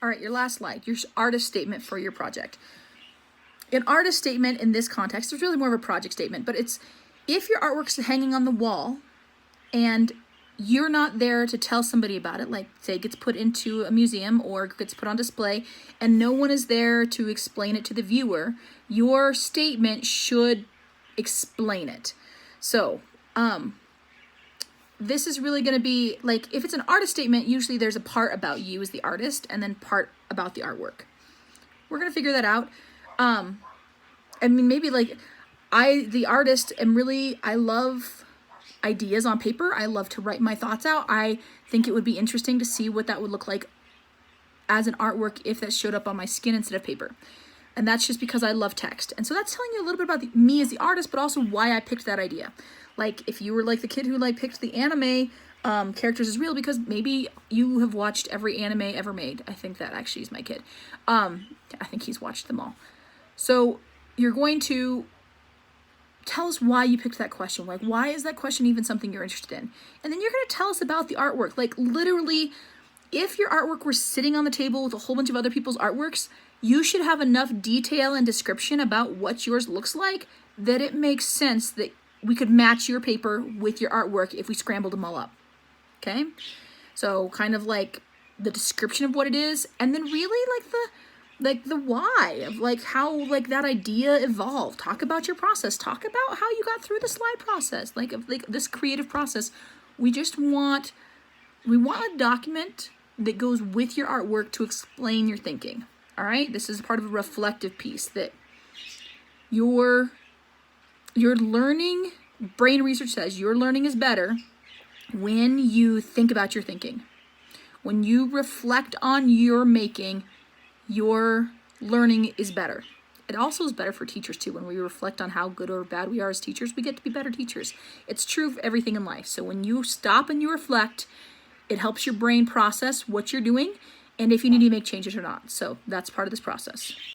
All right, your last slide, your artist statement for your project. An artist statement in this context is really more of a project statement, but it's if your artwork's hanging on the wall and you're not there to tell somebody about it, like say it gets put into a museum or gets put on display and no one is there to explain it to the viewer, your statement should explain it. So, this is really going to be like, if it's an artist statement, usually there's a part about you as the artist and then part about the artwork. We're going to figure that out. I mean, maybe like the artist, I love ideas on paper. I love to write my thoughts out. I think it would be interesting to see what that would look like as an artwork if that showed up on my skin instead of paper. And that's just because I love text. And so that's telling you a little bit about me as the artist, but also why I picked that idea. Like if you were like the kid who like picked the anime characters as real because maybe you have watched every anime ever made. I think that actually is my kid. I think he's watched them all. So you're going to tell us why you picked that question. Like, why is that question even something you're interested in? And then you're going to tell us about the artwork. Like literally, if your artwork were sitting on the table with a whole bunch of other people's artworks, you should have enough detail and description about what yours looks like that it makes sense that we could match your paper with your artwork if we scrambled them all up. Okay? So kind of like the description of what it is, and then really like the why of like how like that idea evolved. Talk about your process. Talk about how you got through the slide process, like this creative process. We want a document that goes with your artwork to explain your thinking. All right? This is part of a reflective piece that your learning, brain research says your learning is better when you think about your thinking. When you reflect on your making, your learning is better. It also is better for teachers too. When we reflect on how good or bad we are as teachers, we get to be better teachers. It's true of everything in life. So when you stop and you reflect, it helps your brain process what you're doing and if you need to make changes or not. So that's part of this process.